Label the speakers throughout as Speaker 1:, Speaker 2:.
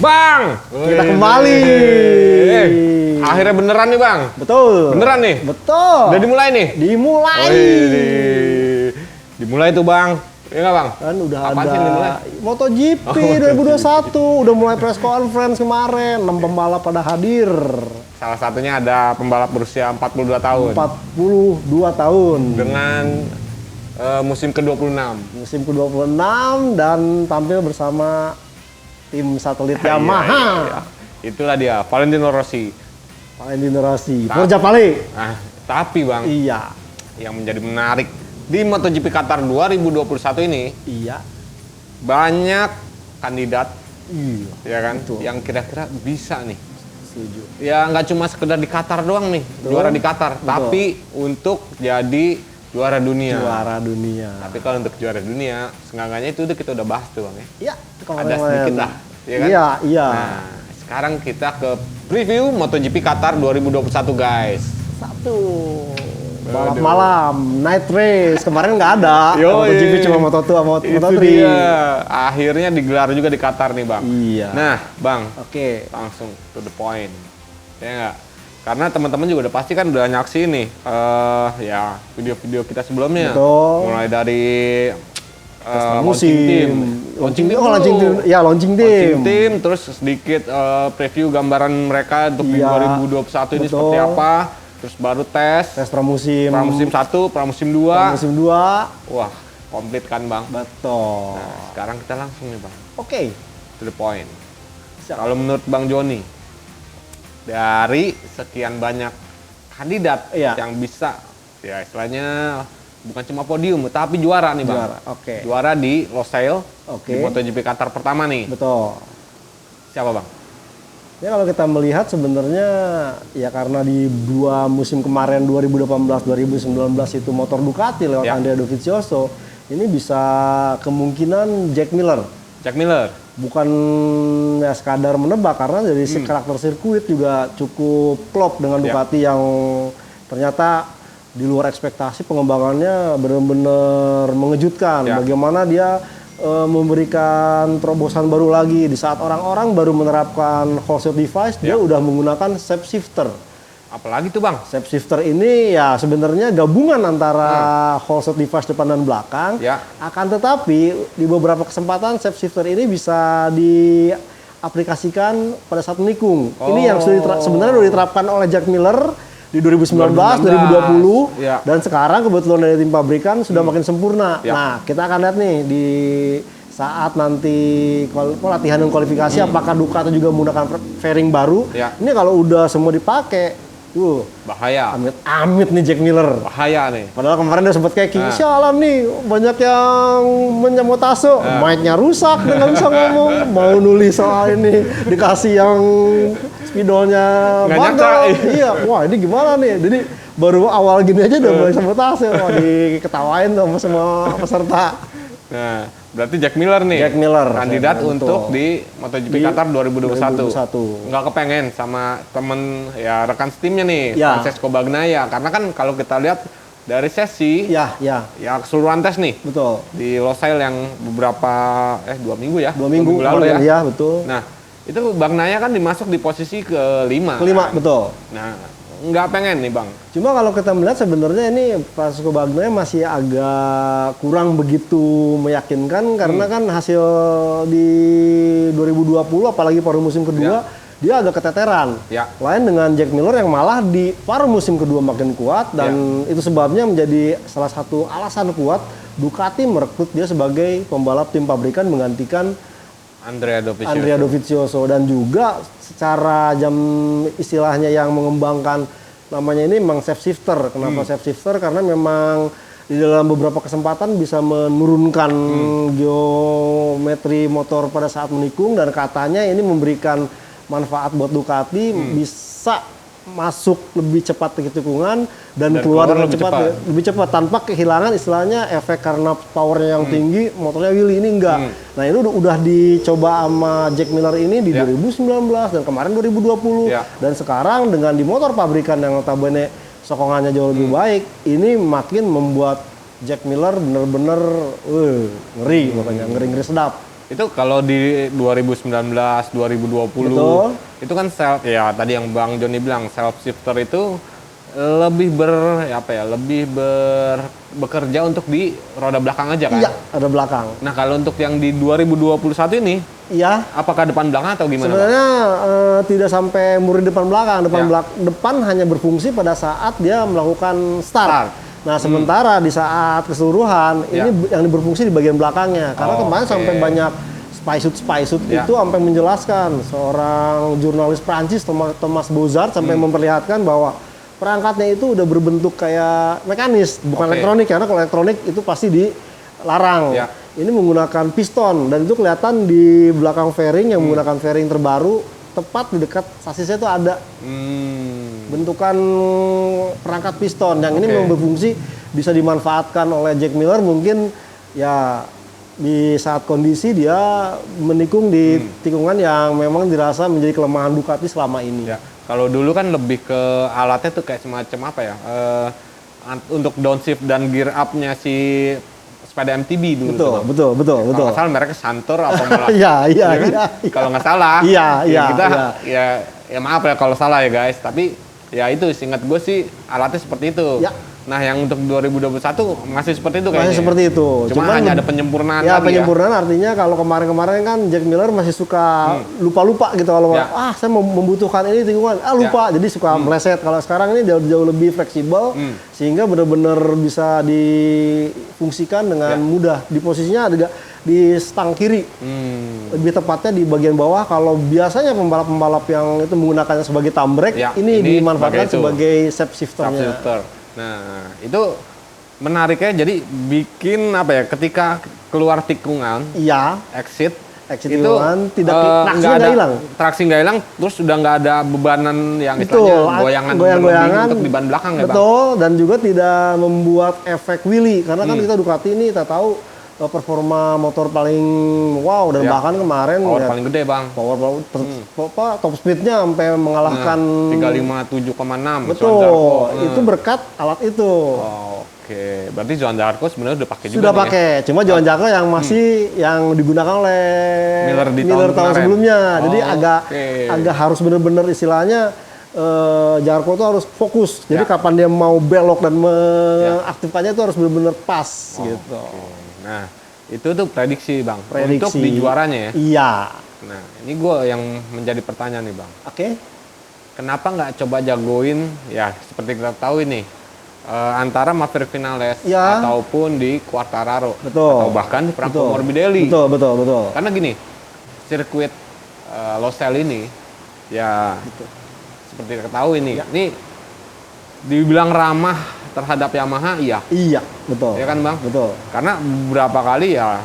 Speaker 1: Bang,
Speaker 2: Kita kembali.
Speaker 1: Akhirnya beneran nih Bang.
Speaker 2: Betul.
Speaker 1: Beneran nih?
Speaker 2: Betul.
Speaker 1: Udah dimulai nih?
Speaker 2: Dimulai.
Speaker 1: Dimulai tuh Bang. Iya nggak Bang?
Speaker 2: Kan udah
Speaker 1: Apaan sih yang dimulai?
Speaker 2: ada MotoGP
Speaker 1: Oh,
Speaker 2: 2021. Udah mulai press conference kemarin. 6 pembalap pada hadir.
Speaker 1: Salah satunya ada pembalap berusia 42 tahun.
Speaker 2: 42 tahun.
Speaker 1: Dengan musim ke-26.
Speaker 2: Musim ke-26 dan tampil bersama tim satelit Yamaha.
Speaker 1: Iya. Itulah dia, Valentino Rossi.
Speaker 2: Valentino Rossi. Forza Pale.
Speaker 1: Nah, tapi Bang,
Speaker 2: Iya.
Speaker 1: yang menjadi menarik di MotoGP Qatar 2021 ini,
Speaker 2: Iya.
Speaker 1: banyak kandidat,
Speaker 2: Iya.
Speaker 1: ya kan,
Speaker 2: Betul.
Speaker 1: yang kira-kira bisa nih.
Speaker 2: Setuju.
Speaker 1: Ya nggak cuma sekedar di Qatar doang nih, juara di Qatar, tapi untuk jadi juara dunia.
Speaker 2: Juara dunia.
Speaker 1: Tapi kalau untuk juara dunia, seenggaknya itu kita udah bahas tuh Bang ya.
Speaker 2: Iya.
Speaker 1: Ada sedikit lah, ya kan?
Speaker 2: Iya, iya.
Speaker 1: Nah, sekarang kita ke preview MotoGP Qatar 2021 guys.
Speaker 2: Satu. Balap malam, night race. Kemarin nggak ada.
Speaker 1: Yoi.
Speaker 2: MotoGP cuma Moto2 sama
Speaker 1: Itu
Speaker 2: Moto3.
Speaker 1: dia. Akhirnya digelar juga di Qatar nih Bang.
Speaker 2: Iya.
Speaker 1: Nah Bang,
Speaker 2: Oke.
Speaker 1: langsung to the point. Ya nggak? Karena teman-teman juga udah pasti kan udah nyaksi nih, ya video-video kita sebelumnya.
Speaker 2: Betul.
Speaker 1: Mulai dari launching
Speaker 2: Musim.
Speaker 1: team. Launching team
Speaker 2: Oh, launching
Speaker 1: dulu.
Speaker 2: team. Ya, launching
Speaker 1: Launching
Speaker 2: team.
Speaker 1: team, terus sedikit preview gambaran mereka untuk di
Speaker 2: Iya,
Speaker 1: 2021 ini
Speaker 2: betul.
Speaker 1: seperti apa. Terus baru tes,
Speaker 2: Tes pramusim.
Speaker 1: pramusim 1, pramusim 2.
Speaker 2: Pramusim 2.
Speaker 1: Wah, komplit kan Bang?
Speaker 2: Betul.
Speaker 1: Nah, sekarang kita langsung nih Bang,
Speaker 2: Oke.
Speaker 1: to the point.
Speaker 2: Siap.
Speaker 1: Kalau menurut Bang Joni, dari sekian banyak kandidat
Speaker 2: Iya.
Speaker 1: yang bisa, ya istilahnya bukan cuma podium, tapi juara nih Bang.
Speaker 2: Juara, oke.
Speaker 1: Juara di Losail,
Speaker 2: Oke.
Speaker 1: di MotoGP Qatar pertama nih.
Speaker 2: Betul.
Speaker 1: Siapa Bang?
Speaker 2: Ya kalau kita melihat sebenarnya ya karena di dua musim kemarin 2018-2019 itu motor Ducati lewat
Speaker 1: Ya.
Speaker 2: Andrea Dovizioso, ini bisa kemungkinan Jack Miller.
Speaker 1: Jack Miller.
Speaker 2: Bukan ya sekadar menebak karena dari si karakter sirkuit juga cukup klop dengan
Speaker 1: Ya.
Speaker 2: Ducati yang ternyata di luar ekspektasi pengembangannya benar-benar mengejutkan.
Speaker 1: Ya.
Speaker 2: Bagaimana dia memberikan terobosan baru lagi di saat orang-orang baru menerapkan whole device, dia
Speaker 1: Ya.
Speaker 2: udah menggunakan shape shifter.
Speaker 1: Apalagi tuh Bang?
Speaker 2: Shape shifter ini ya sebenarnya gabungan antara whole device depan dan belakang.
Speaker 1: Ya.
Speaker 2: Akan tetapi di beberapa kesempatan shape shifter ini bisa diaplikasikan pada saat menikung. Ini yang sebenarnya sudah diterapkan oleh Jack Miller di 2019, 2020,
Speaker 1: Ya.
Speaker 2: dan sekarang kebetulan dari tim pabrikan sudah makin sempurna.
Speaker 1: Ya.
Speaker 2: Nah, kita akan lihat nih di saat nanti latihan dan kualifikasi apakah Ducati juga menggunakan fairing baru.
Speaker 1: Ya.
Speaker 2: Ini kalau udah semua dipakai,
Speaker 1: Bahaya.
Speaker 2: amit-amit nih Jack Miller.
Speaker 1: Bahaya nih.
Speaker 2: Padahal kemarin dia sempat keki, sialan nih banyak yang menyamotase, mic-nya rusak, dia nggak bisa ngomong, mau nulis soal ini dikasih yang spidolnya
Speaker 1: Nggak
Speaker 2: bandel.
Speaker 1: nyangka.
Speaker 2: Iya, wah ini gimana nih? Jadi baru awal gini aja udah mulai sabotase, wah diketawain tuh sama semua peserta.
Speaker 1: Nah, berarti Jack Miller nih.
Speaker 2: Jack Miller,
Speaker 1: Kandidat
Speaker 2: betul.
Speaker 1: untuk di MotoGP
Speaker 2: Di
Speaker 1: Qatar 2021.
Speaker 2: 2021.
Speaker 1: Nggak kepengen sama temen ya rekan setimnya nih,
Speaker 2: Ya.
Speaker 1: Francesco Bagnaia. Karena kan kalau kita lihat dari sesi
Speaker 2: Ya,
Speaker 1: keseluruhan tes nih
Speaker 2: betul.
Speaker 1: di Losail yang beberapa 2 minggu ya.
Speaker 2: 2 minggu
Speaker 1: lalu
Speaker 2: kemarin,
Speaker 1: ya.
Speaker 2: ya, betul.
Speaker 1: Nah, itu Bagnaia kan dimasuk di posisi kelima.
Speaker 2: Kelima,
Speaker 1: kan?
Speaker 2: betul.
Speaker 1: Nah, nggak pengen nih Bang.
Speaker 2: Cuma kalau kita melihat sebenarnya ini Francesco Bagnaia masih agak kurang begitu meyakinkan karena kan hasil di 2020 apalagi paruh musim kedua dia agak keteteran.
Speaker 1: Ya.
Speaker 2: Lain dengan Jack Miller yang malah di paruh musim kedua makin kuat dan itu sebabnya menjadi salah satu alasan kuat Ducati merekrut dia sebagai pembalap tim pabrikan menggantikan
Speaker 1: Andrea
Speaker 2: Dovizioso dan juga secara istilahnya yang mengembangkan namanya ini memang shape shifter. Kenapa shape shifter? Karena memang di dalam beberapa kesempatan bisa menurunkan geometri motor pada saat menikung dan katanya ini memberikan manfaat buat Ducati bisa masuk lebih cepat ke tikungan dan keluar dengan lebih cepat tanpa kehilangan istilahnya efek karena powernya yang tinggi motornya wheelie ini enggak. Nah itu udah dicoba sama Jack Miller ini di 2019 dan kemarin 2020 dan sekarang dengan di motor pabrikan yang notabene sokongannya jauh lebih baik ini makin membuat Jack Miller bener-bener ngeri makanya ngeri sedap.
Speaker 1: Itu kalau di 2019, 2020
Speaker 2: Betul.
Speaker 1: itu kan ya tadi yang Bang Joni bilang self shifter itu lebih bekerja untuk di roda belakang aja kan?
Speaker 2: Iya, ada belakang.
Speaker 1: Nah, kalau untuk yang di 2021 ini,
Speaker 2: Iya.
Speaker 1: apakah depan belakang atau gimana, Bang?
Speaker 2: Sebenarnya tidak sampai murni depan belakang.
Speaker 1: Ya.
Speaker 2: Depan hanya berfungsi pada saat dia melakukan start.
Speaker 1: Start.
Speaker 2: Nah, sementara di saat keseluruhan
Speaker 1: Ya.
Speaker 2: ini yang berfungsi di bagian belakangnya. Karena kemarin
Speaker 1: Oke.
Speaker 2: sampai banyak spy suit
Speaker 1: Ya.
Speaker 2: itu sampai menjelaskan, seorang jurnalis Prancis Thomas Bozard sampai memperlihatkan bahwa perangkatnya itu udah berbentuk kayak mekanis, bukan
Speaker 1: Oke.
Speaker 2: elektronik. Karena kalau elektronik itu pasti dilarang.
Speaker 1: Ya.
Speaker 2: Ini menggunakan piston dan itu kelihatan di belakang fairing yang menggunakan fairing terbaru, tepat di dekat sasisnya itu ada bentukan perangkat piston yang ini
Speaker 1: Oke.
Speaker 2: memang berfungsi, bisa dimanfaatkan oleh Jack Miller mungkin ya di saat kondisi dia menikung di tikungan yang memang dirasa menjadi kelemahan Ducati selama ini.
Speaker 1: Ya, kalau dulu kan lebih ke alatnya tuh kayak semacam apa ya? Untuk downshift dan gear up-nya si sepeda MTB dulu tuh, Bang.
Speaker 2: Betul.
Speaker 1: Kalau nggak salah mereka Santor atau malah
Speaker 2: Iya.
Speaker 1: ya kan? Kalau nggak salah.
Speaker 2: Iya, iya,
Speaker 1: Kita
Speaker 2: iya.
Speaker 1: ya maaf ya kalau salah ya guys, tapi ya itu seingat gue sih alatnya seperti itu.
Speaker 2: Ya.
Speaker 1: Nah, yang untuk 2021 masih seperti itu kayaknya.
Speaker 2: Masih seperti itu.
Speaker 1: Cuma hanya ada penyempurnaan
Speaker 2: ya,
Speaker 1: lagi
Speaker 2: penyempurnaan artinya kalau kemarin-kemarin kan Jack Miller masih suka lupa-lupa gitu kalau
Speaker 1: Ya.
Speaker 2: saya membutuhkan ini tikungan, lupa. Jadi suka meleset. Kalau sekarang ini jauh lebih fleksibel sehingga benar-benar bisa difungsikan dengan mudah. Di posisinya ada di stang kiri. Lebih tepatnya di bagian bawah. Kalau biasanya pembalap-pembalap yang itu menggunakannya sebagai thumb brake,
Speaker 1: Ya,
Speaker 2: ini dimanfaatkan
Speaker 1: sebagai
Speaker 2: sebagai shifternya.
Speaker 1: shifter. Nah, itu menariknya jadi bikin apa ya, ketika keluar tikungan,
Speaker 2: Iya.
Speaker 1: exit
Speaker 2: Exit
Speaker 1: itu
Speaker 2: tikungan, traksinya
Speaker 1: nggak
Speaker 2: nggak hilang.
Speaker 1: traksi nggak hilang, terus udah nggak ada bebanan yang
Speaker 2: Betul,
Speaker 1: istilahnya goyangan berlebih untuk di ban belakang ya, Bang?
Speaker 2: betul, dan juga tidak membuat efek wheelie karena kan kita Ducati ini kita tahu performa motor paling wow dan
Speaker 1: Ya.
Speaker 2: bahkan kemarin
Speaker 1: Power
Speaker 2: ya,
Speaker 1: paling gede, Bang.
Speaker 2: top speednya sampai mengalahkan
Speaker 1: 357,6.
Speaker 2: betul, itu berkat alat itu.
Speaker 1: Oke, berarti Johan Zarco sebenarnya udah pakai juga
Speaker 2: Sudah
Speaker 1: nih ya?
Speaker 2: pakai, cuma Johan Zarco yang masih yang digunakan oleh
Speaker 1: Miller di
Speaker 2: Miller
Speaker 1: tahun
Speaker 2: tahun
Speaker 1: kemarin.
Speaker 2: sebelumnya. Jadi
Speaker 1: Oke.
Speaker 2: agak harus benar-benar istilahnya Zarco tuh harus fokus. Jadi
Speaker 1: Ya.
Speaker 2: kapan dia mau belok dan mengaktifkannya itu harus benar-benar pas gitu.
Speaker 1: Nah, itu tuh prediksi, Bang.
Speaker 2: Prediksi.
Speaker 1: Untuk di juaranya ya.
Speaker 2: Iya.
Speaker 1: Nah, ini gue yang menjadi pertanyaan nih, Bang.
Speaker 2: Oke.
Speaker 1: Kenapa nggak coba jagoin, ya seperti kita tahu ini, antara Maverick Vinales
Speaker 2: Ya.
Speaker 1: ataupun di Quartararo.
Speaker 2: Betul.
Speaker 1: Atau bahkan di Franco
Speaker 2: Betul.
Speaker 1: Morbidelli.
Speaker 2: Betul.
Speaker 1: Karena gini, sirkuit Losail ini, ya seperti kita tahu ini, ini dibilang ramah terhadap Yamaha, iya.
Speaker 2: Iya, betul.
Speaker 1: Ya kan, Bang?
Speaker 2: Betul.
Speaker 1: Karena beberapa kali ya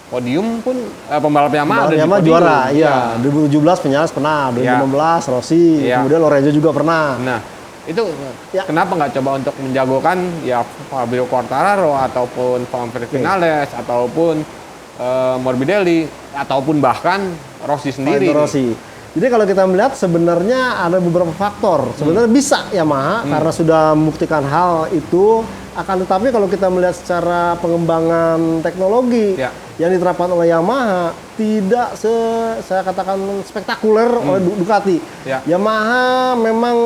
Speaker 1: podium pun pembalap Yamaha ada di
Speaker 2: Yamaha
Speaker 1: podium.
Speaker 2: juara, iya. 2017 Vinales pernah, 2016 Rossi,
Speaker 1: Iya.
Speaker 2: kemudian Lorenzo juga pernah.
Speaker 1: Nah, itu
Speaker 2: Ya.
Speaker 1: kenapa nggak coba untuk menjagokan ya Fabio Quartararo ataupun Maverick Vinales ataupun Morbidelli ataupun bahkan Rossi sendiri.
Speaker 2: Valentino Rossi. Jadi kalau kita melihat sebenarnya ada beberapa faktor. Sebenarnya bisa Yamaha karena sudah membuktikan hal itu. Akan tetapi kalau kita melihat secara pengembangan teknologi
Speaker 1: Ya.
Speaker 2: yang diterapkan oleh Yamaha tidak saya katakan spektakuler oleh Ducati.
Speaker 1: Ya.
Speaker 2: Yamaha memang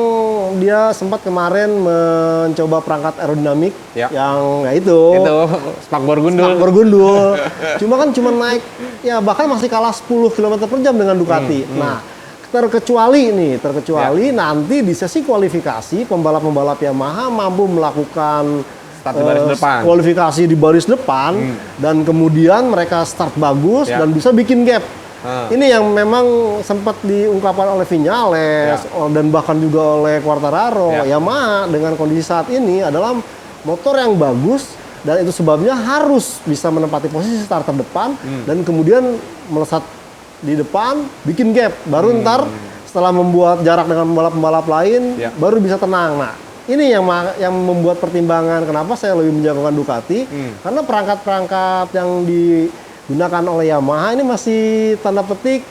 Speaker 2: dia sempat kemarin mencoba perangkat aerodinamik
Speaker 1: Ya.
Speaker 2: yang ya itu
Speaker 1: spakbor gundul.
Speaker 2: bergundul. Cuma naik ya bahkan masih kalah 10 km per jam dengan Ducati. Nah, terkecuali nanti di sesi kualifikasi pembalap-pembalap Yamaha mampu melakukan
Speaker 1: Start di baris depan.
Speaker 2: kualifikasi di baris depan dan kemudian mereka start bagus
Speaker 1: Ya.
Speaker 2: dan bisa bikin gap. Ini yang memang sempat diungkapkan oleh Vinales dan bahkan juga oleh Quartararo.
Speaker 1: Ya.
Speaker 2: Yamaha dengan kondisi saat ini adalah motor yang bagus dan itu sebabnya harus bisa menempati posisi start terdepan dan kemudian melesat di depan bikin gap baru ntar setelah membuat jarak dengan pembalap-pembalap lain
Speaker 1: Ya.
Speaker 2: baru bisa tenang. Nah, ini yang membuat pertimbangan kenapa saya lebih menjagokan Ducati karena perangkat-perangkat yang digunakan oleh Yamaha ini masih tanda petik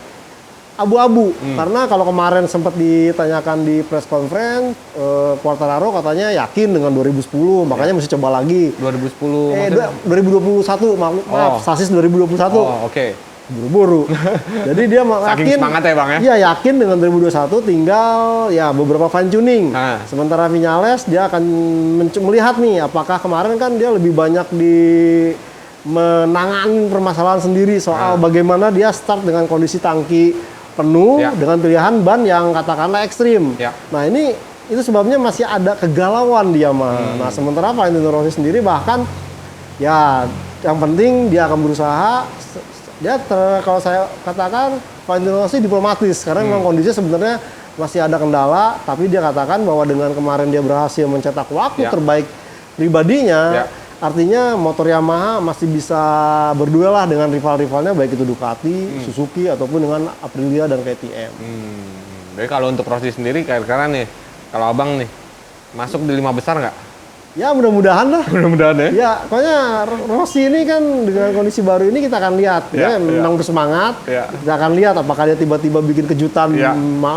Speaker 2: abu-abu. Karena kalau kemarin sempat ditanyakan di press conference, Quartararo katanya yakin dengan 2010, makanya mesti coba lagi.
Speaker 1: 2010 maksudnya?
Speaker 2: 2021, maaf,
Speaker 1: Oh.
Speaker 2: sasis 2021.
Speaker 1: Oh, oke.
Speaker 2: buru-buru. Jadi dia
Speaker 1: Saking
Speaker 2: yakin,
Speaker 1: semangat ya Bang ya?
Speaker 2: iya yakin dengan 2021 tinggal ya beberapa fine tuning.
Speaker 1: Nah.
Speaker 2: Sementara Viñales dia akan melihat nih apakah kemarin kan dia lebih banyak di menangani permasalahan sendiri soal bagaimana dia start dengan kondisi tangki penuh dengan pilihan ban yang katakanlah ekstrim. Nah ini itu sebabnya masih ada kegalauan dia mah. Nah sementara Valentino Rossi sendiri bahkan ya yang penting dia akan berusaha. Dia kalau saya katakan Valentino Rossi diplomatis karena memang kondisinya sebenarnya masih ada kendala, tapi dia katakan bahwa dengan kemarin dia berhasil mencetak waktu terbaik pribadinya, artinya motor Yamaha masih bisa berduel lah dengan rival-rivalnya baik itu Ducati, Suzuki ataupun dengan Aprilia dan KTM.
Speaker 1: Jadi kalau untuk Rossi sendiri kira-kira nih, kalau abang nih masuk di 5 besar nggak?
Speaker 2: Ya mudah-mudahan lah.
Speaker 1: Mudah-mudahan ya.
Speaker 2: Ya, pokoknya Rossi ini kan dengan kondisi baru ini kita akan lihat. Dia memang bersemangat. Kita akan lihat apakah dia tiba-tiba bikin kejutan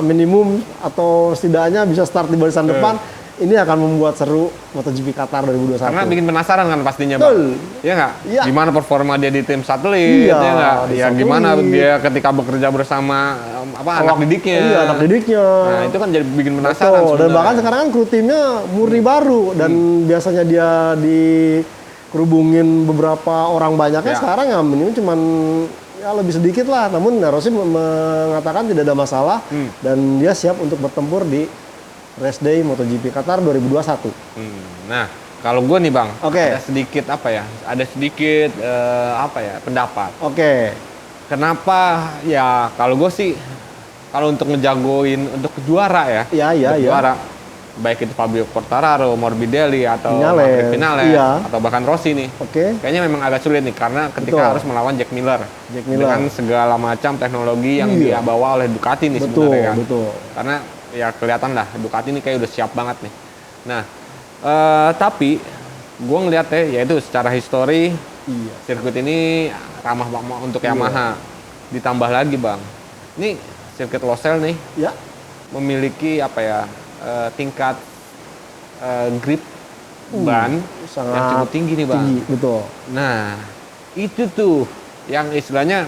Speaker 2: minimum atau setidaknya bisa start di barisan depan. Ini akan membuat seru MotoGP Qatar 2021.
Speaker 1: Karena bikin penasaran kan pastinya Bang. Iya nggak?
Speaker 2: Iya.
Speaker 1: Gimana performa dia di tim satelit? Iya nggak? Ya gimana dia ketika bekerja bersama anak didiknya?
Speaker 2: Iya, anak didiknya.
Speaker 1: Nah itu kan jadi bikin penasaran.
Speaker 2: Betul. Dan bahkan sekarang kan kru timnya murni baru dan biasanya dia dikerubungin beberapa orang banyaknya sekarang ya minimum cuman ya lebih sedikit lah. Namun Rossi mengatakan tidak ada masalah dan dia siap untuk bertempur di Race Day MotoGP Qatar 2021.
Speaker 1: Nah, kalau gue nih Bang,
Speaker 2: ada
Speaker 1: sedikit ada sedikit pendapat. Kenapa ya kalau gue sih kalau untuk ngejagoin untuk juara juara baik itu Fabio Quartararo, Morbidelli atau Viñales atau bahkan Rossi nih, kayaknya memang agak sulit nih karena ketika harus melawan Jack Miller dengan segala macam teknologi yang dia bawa oleh Ducati nih sebenarnya kan. Karena ya kelihatan lah Ducati ini kayak udah siap banget nih. Nah, tapi gue ngeliat yaitu secara histori sirkuit ini ramah banget untuk Yamaha. Ditambah lagi Bang, ini sirkuit Losail nih memiliki tingkat grip ban yang cukup tinggi nih Bang.
Speaker 2: Betul.
Speaker 1: Nah, itu tuh yang istilahnya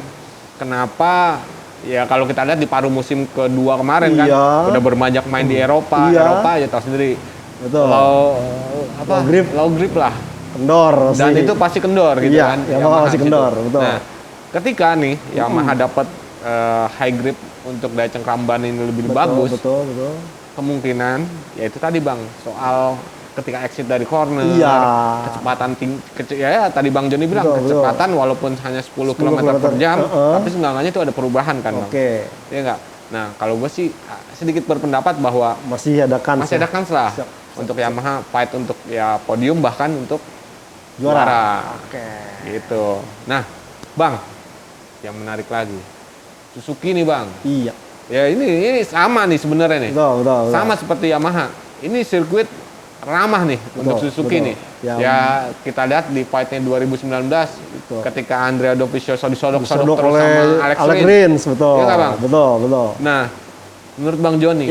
Speaker 1: kenapa ya kalau kita lihat di paruh musim kedua kemarin kan udah berbanyak main di Eropa ya tahu sendiri.
Speaker 2: Betul.
Speaker 1: Low grip lah.
Speaker 2: Kendor.
Speaker 1: Dan itu pasti kendor gitu kan.
Speaker 2: Yamaha pasti kendor, betul.
Speaker 1: Nah, ketika nih Yamaha dapat high grip untuk daya cengkram ini lebih bagus.
Speaker 2: Betul.
Speaker 1: Kemungkinan ya itu tadi Bang, soal ketika exit dari corner, kecepatan tinggi, tadi Bang Joni bilang kecepatan walaupun hanya 10 km per jam, tapi seenggaknya itu ada perubahan kan Bang. Iya nggak? Nah kalau gue sih sedikit berpendapat bahwa
Speaker 2: masih ada kans
Speaker 1: lah untuk Yamaha fight untuk ya podium bahkan untuk juara. Gitu. Nah Bang, yang menarik lagi Suzuki nih Bang.
Speaker 2: Iya.
Speaker 1: Ya ini sama nih sebenarnya nih.
Speaker 2: Betul.
Speaker 1: Sama seperti Yamaha. Ini sirkuit ramah nih untuk Suzuki nih. Ya kita lihat di fight-nya 2019 ketika Andrea Dovizioso disodok-sodok terus sama Alex Rins.
Speaker 2: Betul.
Speaker 1: Ya, Bang?
Speaker 2: Betul.
Speaker 1: Nah, menurut Bang Joni,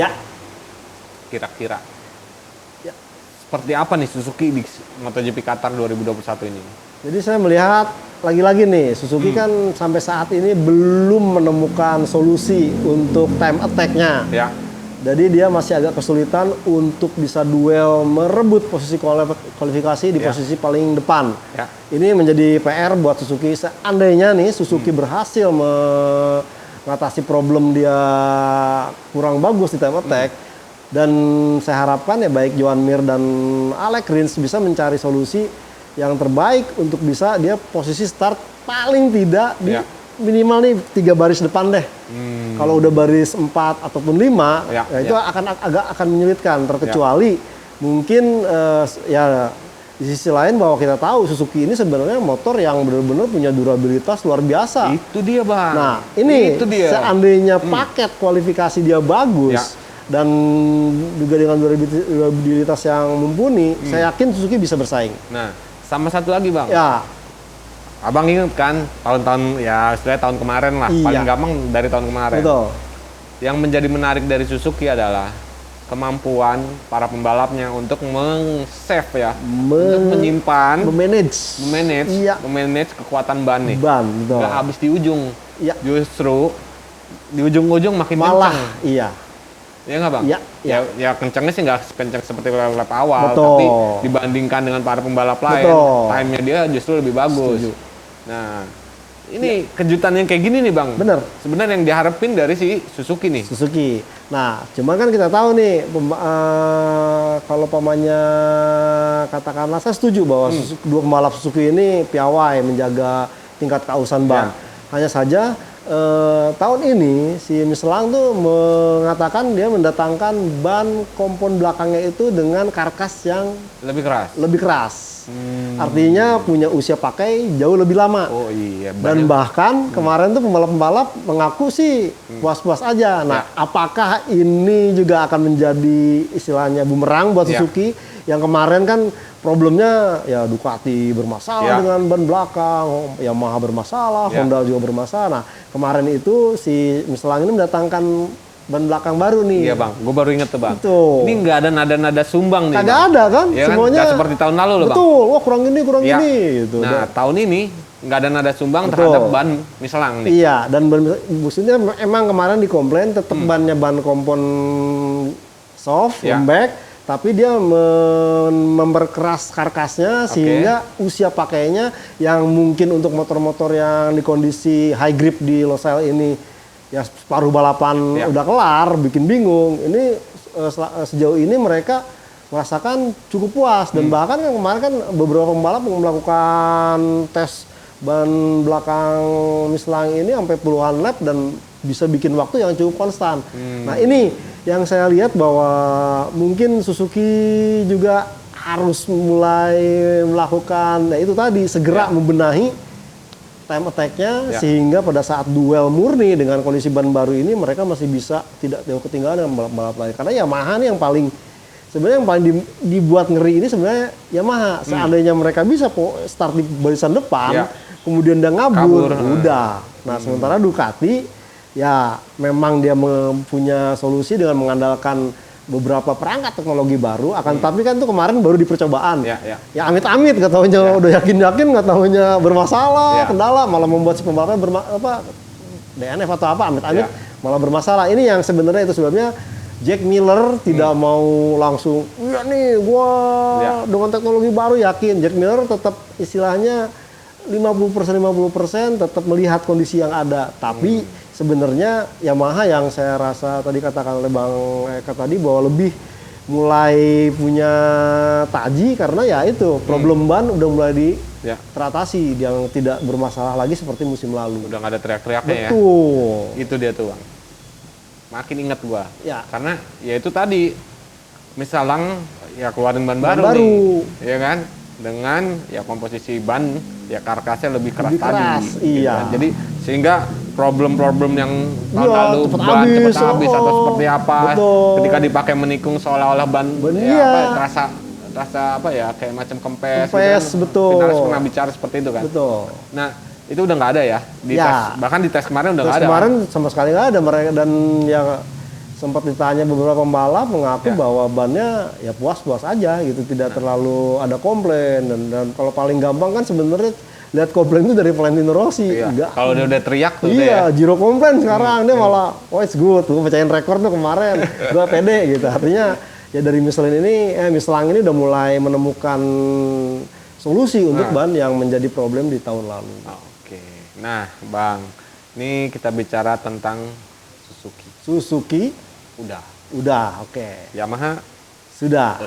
Speaker 1: kira-kira seperti apa nih Suzuki di MotoGP Qatar 2021 ini?
Speaker 2: Jadi saya melihat lagi-lagi nih Suzuki kan sampai saat ini belum menemukan solusi untuk time attack-nya. Jadi dia masih agak kesulitan untuk bisa duel merebut posisi kualifikasi di posisi paling depan. Ini menjadi PR buat Suzuki. Seandainya nih Suzuki berhasil mengatasi problem dia kurang bagus di time attack, dan saya harapkan ya baik Joan Mir dan Alex Rins bisa mencari solusi yang terbaik untuk bisa dia posisi start paling tidak di minimal nih 3 baris depan deh. Kalau udah baris 4 ataupun 5 itu akan menyulitkan, terkecuali mungkin ya di sisi lain bahwa kita tahu Suzuki ini sebenarnya motor yang benar-benar punya durabilitas luar biasa.
Speaker 1: Itu dia Bang.
Speaker 2: Nah ini seandainya paket kualifikasi dia bagus dan juga dengan durabilitas yang mumpuni, saya yakin Suzuki bisa bersaing.
Speaker 1: Nah, sama satu lagi Bang. Abang ingat kan tahun-tahun ya istilahnya tahun kemarin lah, paling gampang dari tahun kemarin.
Speaker 2: Betul.
Speaker 1: Yang menjadi menarik dari Suzuki adalah kemampuan para pembalapnya untuk meng-save untuk menyimpan, memanage kekuatan ban nih.
Speaker 2: Betul.
Speaker 1: Gak habis di ujung.
Speaker 2: ya.
Speaker 1: justru di ujung-ujung makin
Speaker 2: malah
Speaker 1: kencang.
Speaker 2: iya.
Speaker 1: Iya nggak bang?
Speaker 2: Iya.
Speaker 1: Ya kencangnya sih nggak kencang seperti lap awal,
Speaker 2: Betul.
Speaker 1: tapi dibandingkan dengan para pembalap lain, time-nya dia justru lebih bagus.
Speaker 2: Setuju.
Speaker 1: Nah, ini kejutan yang kayak gini nih bang.
Speaker 2: Bener.
Speaker 1: Sebenarnya yang diharapin dari si Suzuki nih.
Speaker 2: Suzuki. Nah, cuman kan kita tahu nih, kalau pamannya katakanlah saya setuju bahwa dua pembalap Suzuki ini piawai menjaga tingkat keausan ban. Hanya saja tahun ini si Michelin tuh mengatakan dia mendatangkan ban kompon belakangnya itu dengan karkas yang lebih keras. Artinya punya usia pakai jauh lebih lama.
Speaker 1: Oh iya.
Speaker 2: Dan bahkan kemarin tuh pembalap-pembalap mengaku sih puas-puas aja. Nah, apakah ini juga akan menjadi istilahnya bumerang buat Suzuki yang kemarin kan problemnya ya Ducati bermasalah dengan ban belakang, Yamaha bermasalah, Honda juga bermasalah. Nah, kemarin itu si Michelin ini mendatangkan ban belakang baru nih.
Speaker 1: Iya bang, gue baru inget tuh bang.
Speaker 2: Betul.
Speaker 1: Ini nggak ada nada-nada sumbang nih.
Speaker 2: Kagak ada kan?
Speaker 1: Ya
Speaker 2: semuanya
Speaker 1: kan? Nggak seperti tahun lalu loh bang.
Speaker 2: Betul, wah kurang ini gitu.
Speaker 1: Nah, tahun ini nggak ada nada sumbang terhadap ban Michelin nih.
Speaker 2: Iya, dan maksudnya emang kemarin dikomplain tetap bannya ban kompon soft, lembek. Tapi dia memperkeras karkasnya sehingga usia pakainya yang mungkin untuk motor-motor yang di kondisi high grip di Losail ini ya separuh balapan udah kelar, bikin bingung. Ini sejauh ini mereka merasakan cukup puas dan bahkan kemarin kan beberapa pembalap melakukan tes ban belakang Michelin ini sampai puluhan lap dan bisa bikin waktu yang cukup konstan. Nah ini yang saya lihat bahwa mungkin Suzuki juga harus mulai melakukan, nah itu tadi segera membenahi time attack-nya sehingga pada saat duel murni dengan kondisi ban baru ini mereka masih bisa tidak jauh ketinggalan dengan balap-balap lain. Karena Yamaha nih yang paling sebenarnya yang paling dibuat ngeri ini sebenarnya Yamaha. Seandainya mereka bisa start di barisan depan, kemudian dia kabur. Udah. Nah sementara Ducati ya memang dia punya solusi dengan mengandalkan beberapa perangkat teknologi baru, tapi kan itu kemarin baru di percobaan. Ya amit-amit nggak tahunya udah yakin-yakin nggak tahunya bermasalah, kendala malah membuat si pembalapnya DNF atau apa amit-amit malah bermasalah. Ini yang sebenarnya itu sebabnya Jack Miller tidak mau langsung iya nih gua dengan teknologi baru yakin. Jack Miller tetap istilahnya 50% tetap melihat kondisi yang ada, tapi sebenarnya Yamaha yang saya rasa tadi katakan oleh Bang Eka tadi bahwa lebih mulai punya taji karena ya itu problem ban udah mulai teratasi yang tidak bermasalah lagi seperti musim lalu.
Speaker 1: Udah nggak ada teriak-teriaknya ya.
Speaker 2: Betul.
Speaker 1: Itu dia tuh bang. Makin ingat gua. Karena ya itu tadi Michelin ya keluarin ban baru nih, ya kan? Dengan ya komposisi ban ya karkasnya lebih keras tadi.
Speaker 2: Iya.
Speaker 1: Gitu. Jadi sehingga problem-problem yang tahun lalu ban cepat habis atau seperti apa ketika dipakai menikung seolah-olah ban rasa apa ya kayak macam kempes gitu kan. Finalis pernah bicara seperti itu kan. Nah itu udah nggak ada ya di tes, bahkan di tes kemarin udah nggak ada.
Speaker 2: Kemarin sama sekali nggak ada mereka, dan yang sempat ditanya beberapa pembalap mengaku bahwa bannya ya puas-puas aja gitu, tidak terlalu ada komplain, dan kalau paling gampang kan sebenarnya lihat komplain itu dari Valentino Rossi.
Speaker 1: Kalau dia udah teriak tuh
Speaker 2: Giro komplain sekarang dia malah it's good, gue pecahin rekor tuh kemarin, gue pede gitu. Artinya ya dari Michelin ini udah mulai menemukan solusi untuk ban yang menjadi problem di tahun lalu.
Speaker 1: Nah Bang, ini kita bicara tentang
Speaker 2: Suzuki udah
Speaker 1: Yamaha
Speaker 2: sudah.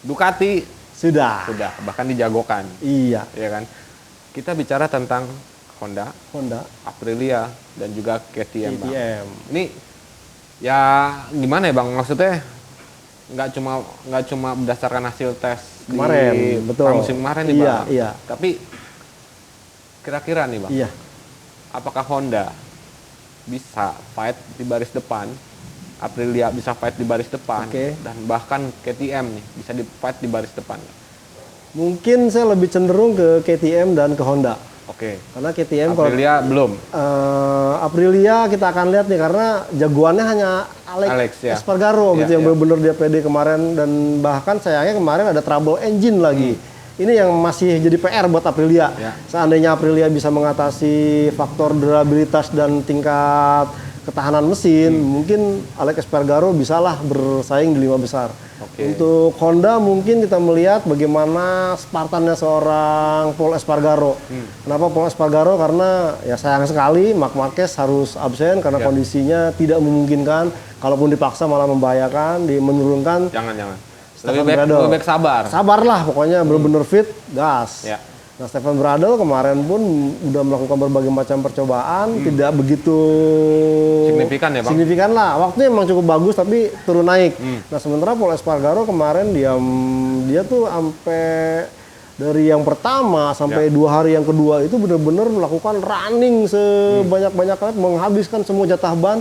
Speaker 1: Ducati
Speaker 2: sudah
Speaker 1: bahkan dijagokan.
Speaker 2: Iya
Speaker 1: kan. Kita bicara tentang Honda, Aprilia dan juga KTM. Bang. Ini ya gimana ya Bang, maksudnya nggak cuma berdasarkan hasil tes
Speaker 2: kemarin,
Speaker 1: musim kemarin nih Bang. Tapi kira-kira nih Bang, apakah Honda bisa fight di baris depan, Aprilia bisa fight di baris depan, dan bahkan KTM nih bisa di fight di baris depan?
Speaker 2: Mungkin saya lebih cenderung ke KTM dan ke Honda. Karena KTM
Speaker 1: Aprilia belum.
Speaker 2: Aprilia kita akan lihat nih karena jagoannya hanya Alex Espargaro gitu yang benar-benar dia pede kemarin, dan bahkan sayangnya kemarin ada trouble engine lagi ini yang masih jadi PR buat Aprilia. Seandainya Aprilia bisa mengatasi faktor durabilitas dan tingkat ketahanan mesin, mungkin Alex Espargaro bisalah bersaing di 5 besar. Untuk Honda mungkin kita melihat bagaimana Spartannya seorang Paul Espargaro. Kenapa Paul Espargaro? Karena ya sayang sekali Marc Marquez harus absen karena kondisinya tidak memungkinkan. Kalaupun dipaksa malah membahayakan, menurunkan.
Speaker 1: Jangan. Lebih baik sabar.
Speaker 2: Sabarlah, pokoknya benar-benar fit, gas. Nah, Stefan Bradl kemarin pun udah melakukan berbagai macam percobaan, tidak begitu
Speaker 1: signifikan ya, Bang?
Speaker 2: Signifikan lah, waktunya emang cukup bagus tapi turun naik. Nah, sementara Paul Espargaro kemarin dia tuh sampai dari yang pertama sampai 2 hari yang kedua itu benar-benar melakukan running sebanyak-banyaknya, menghabiskan semua jatah ban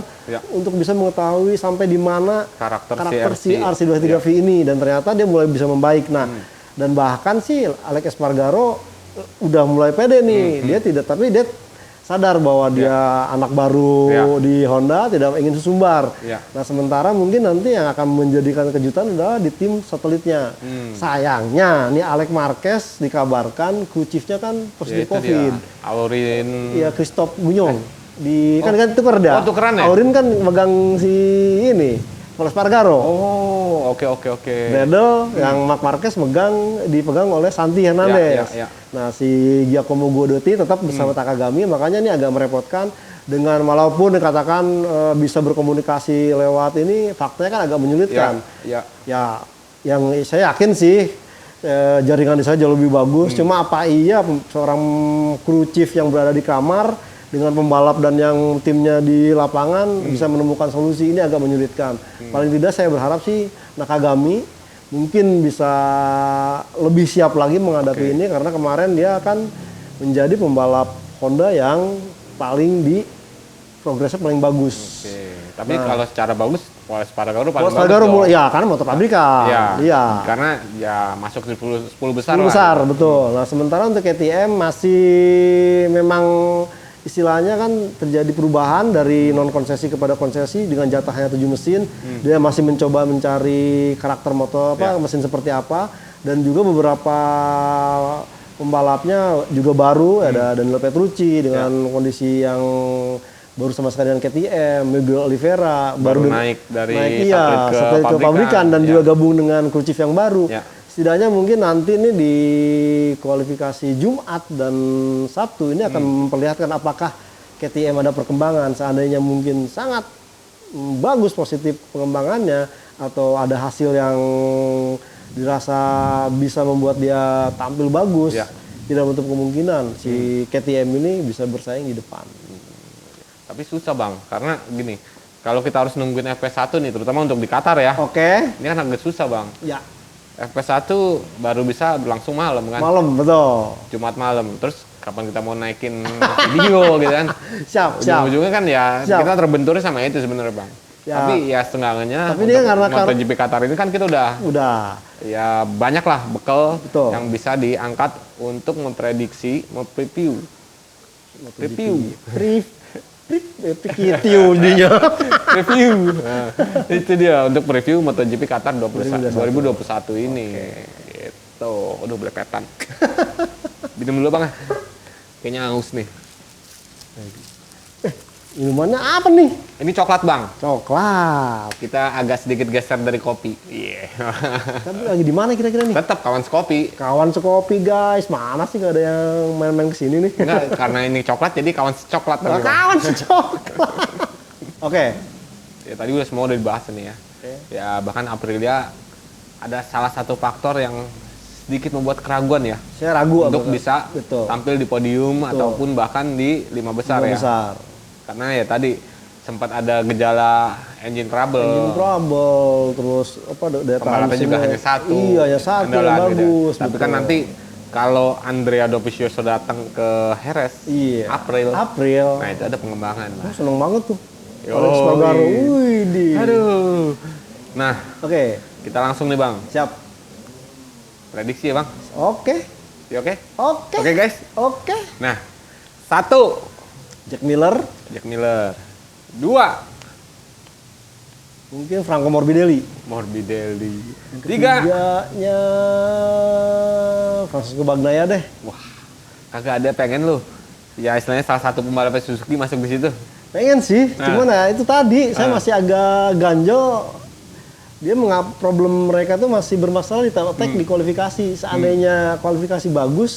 Speaker 2: untuk bisa mengetahui sampai di mana karakter si RC23V ini, dan ternyata dia mulai bisa membaik. Nah, dan bahkan sih Alex Espargaro udah mulai pede nih, dia sadar bahwa dia anak baru di Honda, tidak ingin sesumbar. Nah, sementara mungkin nanti yang akan menjadikan kejutan adalah di tim satelitnya. Sayangnya nih Alex Marquez dikabarkan kru chiefnya kan positif COVID.
Speaker 1: Aurin.
Speaker 2: Iya, Christophe Bouillon. Kan tuker dia.
Speaker 1: Tukeran ya?
Speaker 2: Aurin kan megang si ini, Paul Espargaro.
Speaker 1: Oke.
Speaker 2: Bradl yang Marc Marquez dipegang oleh Santi Hernandez. Nah, si Giacomo Guidotti tetap bersama Takagami, makanya ini agak merepotkan dengan walaupun dikatakan bisa berkomunikasi lewat ini, faktanya kan agak menyulitkan. Ya, yang saya yakin sih jaringan di sana jauh lebih bagus. Cuma apa iya seorang kru chief yang berada di kamar dengan pembalap dan yang timnya di lapangan bisa menemukan solusi, ini agak menyulitkan. Paling tidak saya berharap sih Nakagami mungkin bisa lebih siap lagi menghadapi ini, karena kemarin dia akan menjadi pembalap Honda yang progresnya paling bagus.
Speaker 1: Tapi kalau secara bagus Paul Espargaro paling bagus.
Speaker 2: Karena motor pabrikan.
Speaker 1: Karena ya masuk di 10 besar.
Speaker 2: 10 besar, betul. Nah, sementara untuk KTM masih memang istilahnya kan terjadi perubahan dari non konsesi kepada konsesi dengan jatah hanya 7 mesin. Dia masih mencoba mencari karakter motor mesin seperti apa, dan juga beberapa pembalapnya juga baru, ada Daniel Petrucci dengan kondisi yang baru sama sekali dengan KTM, Miguel Oliveira baru naik satelit ke pabrikan dan juga gabung dengan kru chief yang baru. Setidaknya mungkin nanti ini di kualifikasi Jumat dan Sabtu ini akan memperlihatkan apakah KTM ada perkembangan. Seandainya mungkin sangat bagus positif pengembangannya, atau ada hasil yang dirasa bisa membuat dia tampil bagus, tidak menutup kemungkinan si KTM ini bisa bersaing di depan.
Speaker 1: Tapi susah, Bang, karena gini, kalau kita harus nungguin FP1 nih, terutama untuk di Qatar ya. Ini kan agak susah, Bang. FP1 baru bisa berlangsung malam kan?
Speaker 2: Malam, betul.
Speaker 1: Jumat malam. Terus kapan kita mau naikin video gitu kan?
Speaker 2: Siap.
Speaker 1: Ujung-ujungnya kan ya kita terbenturnya sama itu sebenarnya, Bang. Tapi ya setengahnya untuk MotoGP Qatar ini kan kita udah ya banyak lah bekal yang bisa diangkat untuk memprediksi, review. Itu dia untuk preview MotoGP Qatar 2021 ini. Gitu. Udah belepetan. Minum dulu, Bang. Kayaknya haus nih.
Speaker 2: Minumannya apa nih?
Speaker 1: Ini coklat, Bang.
Speaker 2: Coklat.
Speaker 1: Kita agak sedikit geser dari kopi.
Speaker 2: Tapi lagi di mana kira-kira nih?
Speaker 1: Tetap kawan sekopi.
Speaker 2: Kawan sekopi, guys. Mana sih gak ada yang main-main kesini nih?
Speaker 1: Enggak, karena ini coklat jadi kawan secoklat.
Speaker 2: Kawan secoklat. Oke.
Speaker 1: Ya tadi udah dibahas nih ya. Ya bahkan Aprilia ada salah satu faktor yang sedikit membuat keraguan ya.
Speaker 2: Saya ragu
Speaker 1: untuk bisa tampil di podium ataupun bahkan di 5 besar ya. Karena ya tadi sempat ada gejala engine trouble,
Speaker 2: terus
Speaker 1: pembalapnya juga hanya satu.
Speaker 2: Iya, ya satu yang bagus.
Speaker 1: Tapi kan nanti kalau Andrea Dovizioso datang ke Jerez, April, nah itu ada pengembangan.
Speaker 2: Seneng banget tuh. Alex Espargaro,
Speaker 1: aduh. Nah, kita langsung nih, Bang.
Speaker 2: Siap.
Speaker 1: Prediksi ya, Bang?
Speaker 2: Oke,
Speaker 1: guys. Nah, 1. Jack Miller. 2.
Speaker 2: Mungkin Franco Morbidelli.
Speaker 1: 3.
Speaker 2: Ketiganya Francesco Bagnaia deh.
Speaker 1: Wah, kagak ada pengen lu. Ya istilahnya salah satu pembalap Suzuki masuk di situ.
Speaker 2: Pengen sih, cuman ya itu tadi saya masih agak ganjel. Dia problem mereka tuh masih bermasalah di time attack di kualifikasi. Seandainya kualifikasi bagus,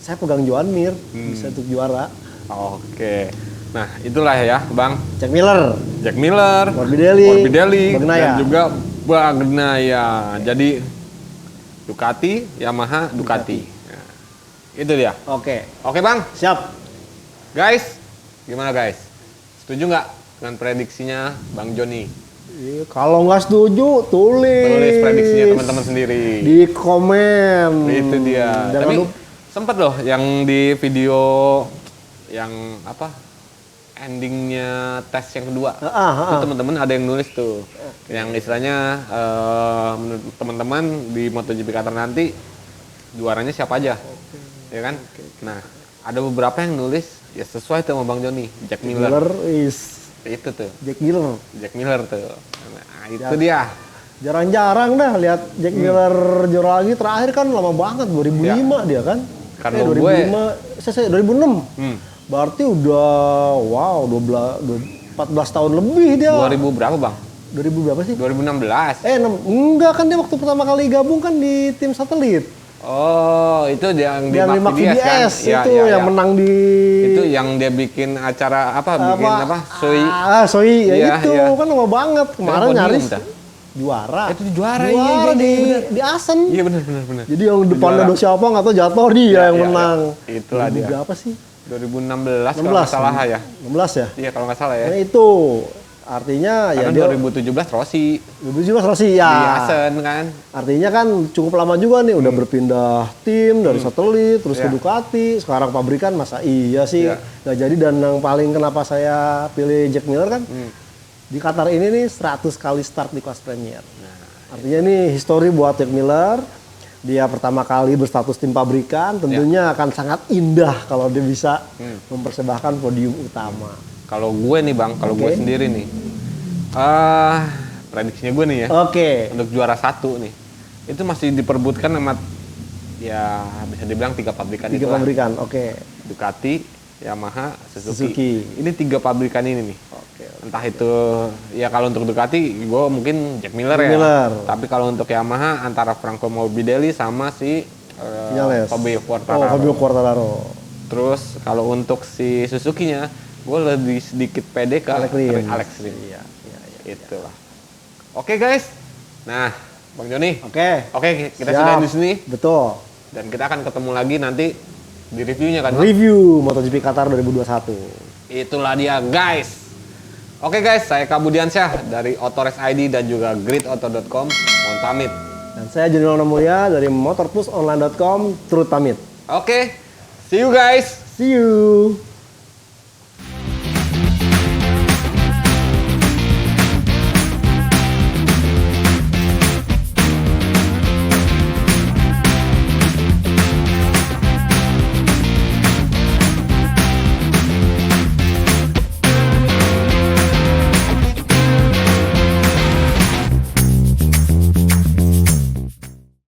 Speaker 2: saya pegang Joan Mir bisa untuk juara.
Speaker 1: Oke. Nah, itulah ya, Bang.
Speaker 2: Jack Miller,
Speaker 1: Morbidelli,
Speaker 2: Bagnaia.
Speaker 1: dan juga Bagnaia. Jadi Ducati, Yamaha, Ducati. Nah, itu dia.
Speaker 2: Oke,
Speaker 1: Bang.
Speaker 2: siap.
Speaker 1: Guys, gimana guys? Setuju nggak dengan prediksinya Bang Joni?
Speaker 2: Kalau nggak setuju, tulis
Speaker 1: prediksinya teman-teman sendiri
Speaker 2: di komen.
Speaker 1: Itu dia. Tapi sempet loh yang di video yang endingnya tes yang kedua. Itu teman-teman ada yang nulis tuh. Yang istilahnya menurut teman-teman di MotoGP Qatar nanti juaranya siapa aja. Ya kan? Nah, ada beberapa yang nulis ya sesuai tuh sama Bang Joni, Jack Miller. Itu tuh. Jack Miller tuh. Nah, itu dia.
Speaker 2: Jarang-jarang dah lihat Jack Miller juara lagi. Terakhir kan lama banget 2005 dia kan.
Speaker 1: Karena
Speaker 2: 2006. Berarti udah 14 tahun lebih dia.
Speaker 1: 2000 berapa, Bang?
Speaker 2: 2000 berapa sih?
Speaker 1: 2016.
Speaker 2: Enggak kan dia waktu pertama kali gabung kan di tim satelit.
Speaker 1: Oh, itu yang di
Speaker 2: Max VDS
Speaker 1: kan?
Speaker 2: Itu yang menang di...
Speaker 1: Itu yang dia bikin acara
Speaker 2: Soi ya itu kan lama banget. Kemarin nyaris juara.
Speaker 1: Itu juara
Speaker 2: di Asen.
Speaker 1: Iya benar.
Speaker 2: Jadi yang depannya ada siapa nggak tahu jatuh dia yang menang.
Speaker 1: Itulah dia.
Speaker 2: Berapa sih?
Speaker 1: 2016 kalau nggak salah ya.
Speaker 2: 16 ya?
Speaker 1: Iya kalau nggak salah ya.
Speaker 2: Nah itu artinya
Speaker 1: karena
Speaker 2: ya
Speaker 1: 2017 Rossi.
Speaker 2: 2017 Rossi ya.
Speaker 1: Di Asen kan.
Speaker 2: Artinya kan cukup lama juga nih udah berpindah tim dari satelit terus ke Ducati, sekarang pabrikan masa iya sih nggak jadi. Dan yang paling kenapa saya pilih Jack Miller kan di Qatar ini nih 100 kali start di kelas Premier. Artinya nih histori buat Jack Miller. Dia pertama kali berstatus tim pabrikan, tentunya akan sangat indah kalau dia bisa mempersembahkan podium utama.
Speaker 1: Kalau gue nih Bang, kalau gue sendiri nih, prediksinya gue nih ya, untuk juara 1 nih, itu masih diperbutkan sama, ya bisa dibilang 3 pabrikan itu.
Speaker 2: 3 pabrikan,
Speaker 1: Ducati, Yamaha, Suzuki. Ini 3 pabrikan ini nih. Entah itu, ya kalau untuk Ducati, gue mungkin Jack Miller ya. Tapi kalau untuk Yamaha, antara Franco Morbidelli sama si Fabio
Speaker 2: Quartararo.
Speaker 1: Terus kalau untuk si Suzuki-nya, gue lebih sedikit pede ke Alex Rins. Iya. Itulah. Oke guys. Nah, Bang Joni. Oke, kita sudah di sini.
Speaker 2: Betul.
Speaker 1: Dan kita akan ketemu lagi nanti di reviewnya kan.
Speaker 2: Review MotoGP Qatar 2021.
Speaker 1: Itulah dia guys. Oke guys, saya Kabudiansyah dari Autores ID dan juga gridauto.com. Mohon pamit.
Speaker 2: Dan saya Joni Lona Mulia dari motorplusonline.com. Turut pamit.
Speaker 1: Oke, see you guys.
Speaker 2: See you.